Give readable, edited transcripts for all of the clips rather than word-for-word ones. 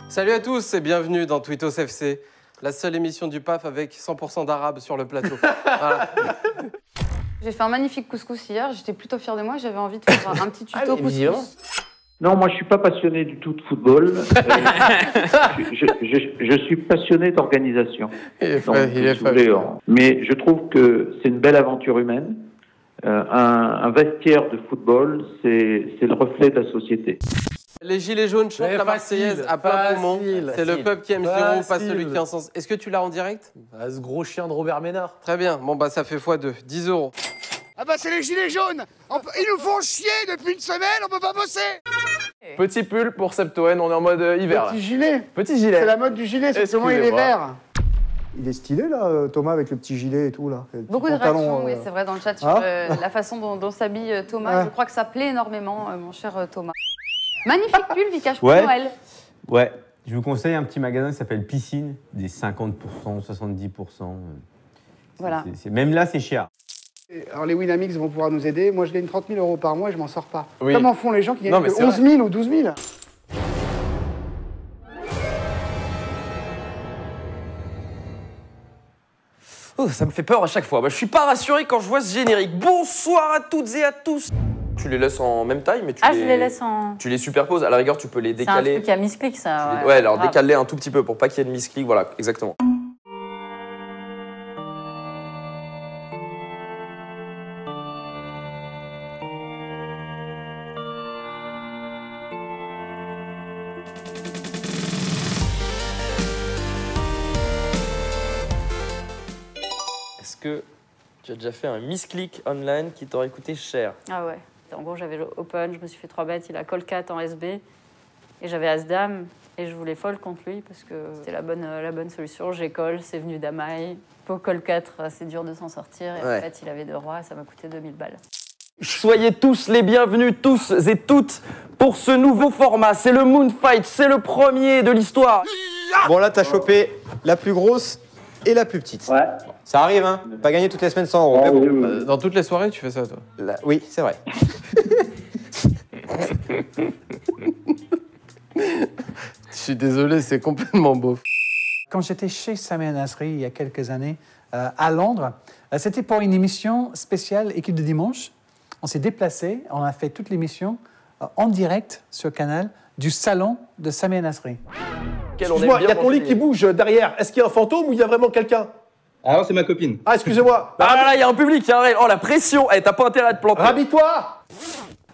Salut à tous et bienvenue dans Twittos FC, la seule émission du PAF avec 100% d'arabe sur le plateau. Voilà. J'ai fait un magnifique couscous hier, j'étais plutôt fière de moi, j'avais envie de faire un petit tuto couscous. Non, moi je suis pas passionné du tout de football. Je suis passionné d'organisation. Mais je trouve que c'est une belle aventure humaine. Un vestiaire de football, c'est le reflet de la société. Les gilets jaunes chantent la Marseillaise à Pont. C'est le peuple qui aime Giroud, pas celui qui en sens. Est-ce que tu l'as en direct? Ce gros chien de Robert Ménard. Très bien, bon bah ça fait x2, 10 €. Ah bah c'est les gilets jaunes. Ils nous font chier depuis une semaine, on peut pas bosser. Petit pull pour Septoen, on est en mode hiver. Petit gilet. Petit gilet. C'est la mode du gilet, c'est comment il est vert. Il est stylé là, Thomas, avec le petit gilet et tout là. Beaucoup de réactions, oui, c'est vrai, dans le chat sur la façon dont s'habille Thomas. Je crois que ça plaît énormément, mon cher Thomas. Magnifique pull, Vikash, pour Noël. Ouais, je vous conseille un petit magasin qui s'appelle Piscine, des 50%, 70%. Voilà. Même là, c'est cher. Alors les Winamix vont pouvoir nous aider. Moi je gagne 30 000 € par mois et je m'en sors pas. Oui. Comment font les gens qui gagnent que 11 000 ou 12 000? Oh, ça me fait peur à chaque fois. Bah, je suis pas rassuré quand je vois ce générique. Bonsoir à toutes et à tous. Tu les laisses en même taille, mais tu je les laisse en... Tu les superposes. À la rigueur, tu peux les décaler. C'est un truc qui a misclick, ça. Ouais, alors décale-les un tout petit peu pour pas qu'il y ait de misclick. Voilà, exactement. Est-ce que tu as déjà fait un misclick online qui t'aurait coûté cher? Ah ouais. En gros, j'avais le open, je me suis fait 3 bêtes, il a call 4 en SB, et j'avais as-dame, et je voulais fold contre lui parce que c'était la bonne solution. J'ai call, c'est venu d'Amaï. Pour call 4, c'est dur de s'en sortir, et en fait, il avait 2 rois, ça m'a coûté 2000 balles. Soyez tous les bienvenus, tous et toutes, pour ce nouveau format. C'est le Moonfight, c'est le premier de l'histoire. Bon, là, t'as chopé la plus grosse et la plus petite. Ouais. Ça arrive, hein. Pas gagner toutes les semaines 100 €. Ah, Mais bon. oui. Dans toutes les soirées, tu fais ça, toi? Oui, c'est vrai. Je suis désolé, c'est complètement beau. Quand j'étais chez Samir Nasri il y a quelques années à Londres, c'était pour une émission spéciale Équipe de dimanche. On s'est déplacé, on a fait toute l'émission en direct sur Canal du salon de Samir Nasri. Excuse-moi, il y a ton lit qui bouge derrière. Est-ce qu'il y a un fantôme ou il y a vraiment quelqu'un? Ah non, c'est ma copine. Ah, excusez-moi. Ah là, il y a un public, il y a un réel. Oh, la pression. Eh, t'as pas intérêt à te planter. Rhabille-toi.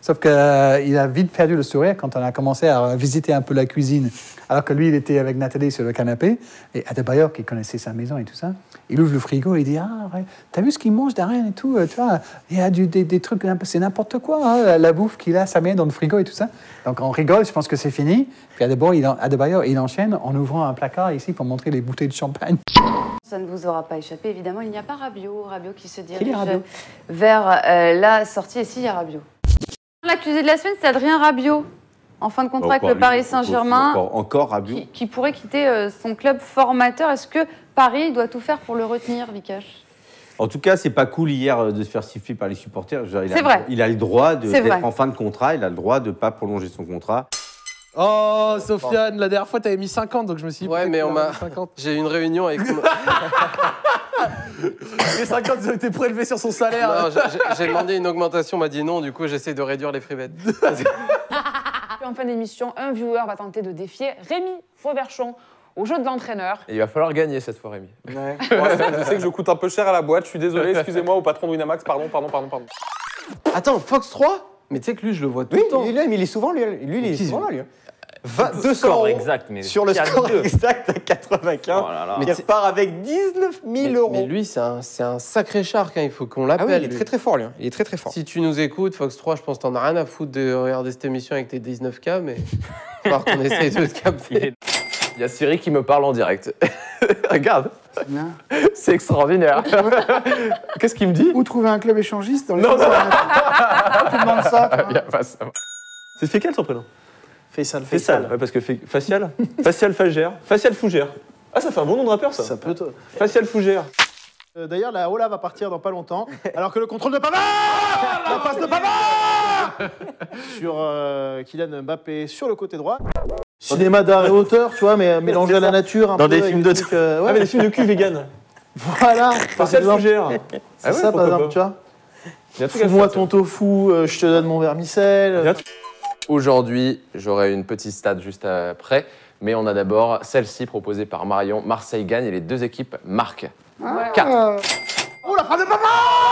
Sauf qu'il a vite perdu le sourire quand on a commencé à visiter un peu la cuisine. Alors que lui, il était avec Nathalie sur le canapé. Et Adebayor, qui connaissait sa maison et tout ça, il ouvre le frigo et il dit « Ah, ouais, t'as vu ce qu'il mange derrière et tout? Tu vois, il y a des trucs, c'est n'importe quoi, hein, la bouffe qu'il a, sa mère dans le frigo et tout ça. » Donc on rigole, je pense que c'est fini. Puis Adebayor, il enchaîne en ouvrant un placard ici pour montrer les bouteilles de champagne. Ça ne vous aura pas échappé, évidemment, il n'y a pas Rabiot qui se dirige Rabiot vers la sortie. Et si, il y a Rabiot. L'accusé de la semaine, c'est Adrien Rabiot, en fin de contrat avec le Paris Saint-Germain, Encore Rabiot. qui pourrait quitter son club formateur. Est-ce que Paris doit tout faire pour le retenir, Vikash? En tout cas, c'est pas cool hier de se faire siffler par les supporters. C'est vrai. Il a le droit d'être vrai. en fin de contrat, il a le droit de ne pas prolonger son contrat. Oh, Sofiane, la dernière fois, t'avais mis 50, donc je me suis dit... Ouais, mais on m'a... 50. J'ai eu une réunion avec... Les 50, ils ont été prélevés sur son salaire. Non, j'ai demandé une augmentation, on m'a dit non, du coup j'essaie de réduire les free bets. En fin d'émission, un viewer va tenter de défier Rémi Fauverchon au jeu de l'entraîneur. Et il va falloir gagner cette fois, Rémi. Ouais. Je sais que je coûte un peu cher à la boîte, je suis désolé, excusez-moi au patron de Winamax, pardon. Attends, Fox 3? Mais tu sais que lui, je le vois tout le temps. Il est souvent, lui. Il est souvent là, lui. 200 score € exact, mais sur le score 4-2. exact à 95. Oh là là. Mais il repart avec 19 000 €. Mais lui, c'est un sacré shark, hein. Il faut qu'on Ah l'appelle. oui, il est lui. très très fort, lui. Il est très très fort. Si tu nous écoutes, Fox 3, je pense que t'en as rien à foutre de regarder cette émission avec tes 19K, mais il va falloir qu'on essaye de te capter. Il y a Siri qui me parle en direct. Regarde. C'est bien. C'est extraordinaire. Qu'est-ce qu'il me dit? Où trouver un club échangiste dans les... Non, non. Tu demandes ça, toi. Il y a pas ça. C'est Fécal son prénom? Faisal. Ouais, parce que facial. Facial Fagère. Facial Fougère. Ah, ça fait un bon nom de rappeur, ça. Ça peut, toi. Facial Fougère. D'ailleurs, la Ola va partir dans pas longtemps, alors que le contrôle de Pavard, la passe de Pavard sur Kylian Mbappé sur le côté droit. Cinéma d'art et hauteur, tu vois, mais mélangé à la nature. Un Dans peu, des films avec de... ouais. Ah, mais des films de cul vegan. Voilà, C'est le fougère. c'est ça, par exemple, tu vois. Fous-moi ton tofu, je te donne mon vermicelle. Aujourd'hui, j'aurai une petite stat juste après, mais on a d'abord celle-ci proposée par Marion. Marseille gagne et les deux équipes marquent. 4. Oh, la frappe de Pavard!